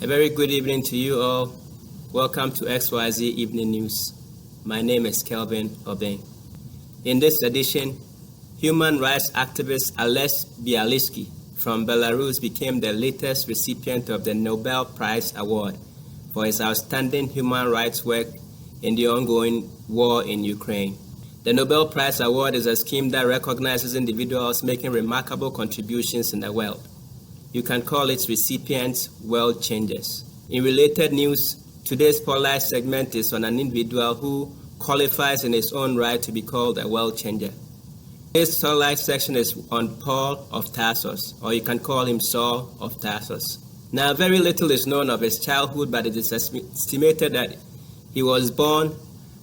A very good evening to you all. Welcome to XYZ Evening News. My name is Kelvin Obeng. In this edition, human rights activist Ales Bialysky from Belarus became the latest recipient of the Nobel Prize Award for his outstanding human rights work in the ongoing war in Ukraine. The Nobel Prize Award is a scheme that recognizes individuals making remarkable contributions in the world. You can call its recipients world changers. In related news, today's Spotlight segment is on an individual who qualifies in his own right to be called a world changer. Today's Spotlight section is on Paul of Tarsus, or you can call him Saul of Tarsus. Now, very little is known of his childhood, but it is estimated that he was born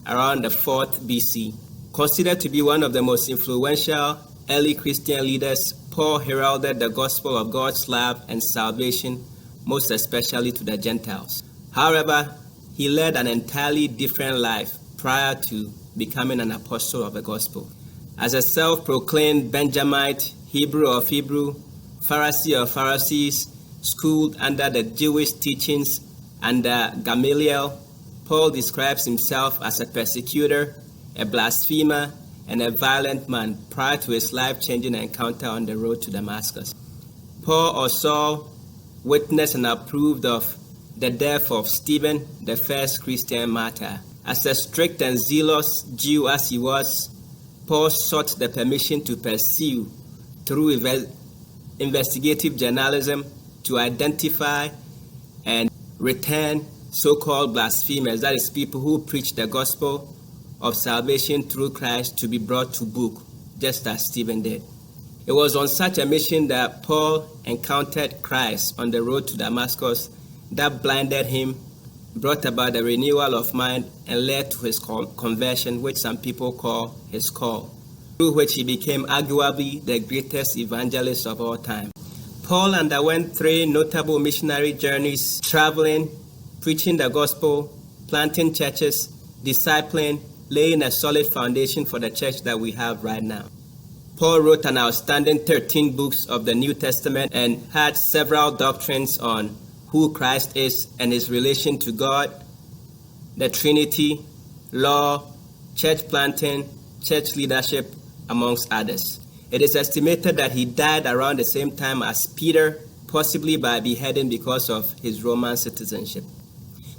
around the 4th BC. Considered to be one of the most influential early Christian leaders, Paul heralded the gospel of God's love and salvation, most especially to the Gentiles. However, he led an entirely different life prior to becoming an apostle of the gospel. As a self-proclaimed Benjamite, Hebrew of Hebrew, Pharisee of Pharisees, schooled under the Jewish teachings under Gamaliel, Paul describes himself as a persecutor, a blasphemer, and a violent man prior to his life-changing encounter on the road to Damascus. Paul or Saul witnessed and approved of the death of Stephen, the first Christian martyr. As a strict and zealous Jew as he was, Paul sought the permission to pursue through investigative journalism to identify and return so-called blasphemers, that is, people who preach the gospel of salvation through Christ, to be brought to book, just as Stephen did. It was on such a mission that Paul encountered Christ on the road to Damascus that blinded him, brought about a renewal of mind, and led to his conversion, which some people call his call, through which he became arguably the greatest evangelist of all time. Paul underwent 3 notable missionary journeys, traveling, preaching the gospel, planting churches, discipling, laying a solid foundation for the church that we have right now. Paul wrote an outstanding 13 books of the New Testament and had several doctrines on who Christ is and his relation to God, the Trinity, law, church planting, church leadership, amongst others. It is estimated that he died around the same time as Peter, possibly by beheading because of his Roman citizenship.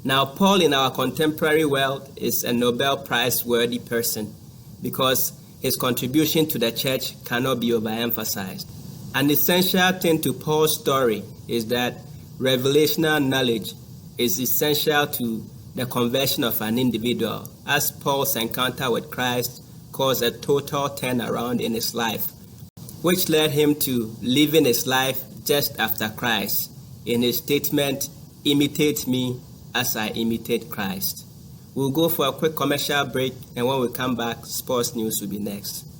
Now, Paul in our contemporary world is a Nobel Prize-worthy person because his contribution to the church cannot be overemphasized. An essential thing to Paul's story is that revelational knowledge is essential to the conversion of an individual, as Paul's encounter with Christ caused a total turnaround in his life, which led him to living his life just after Christ in his statement, "Imitate me as I imitate Christ." We'll go for a quick commercial break, and when we come back, sports news will be next.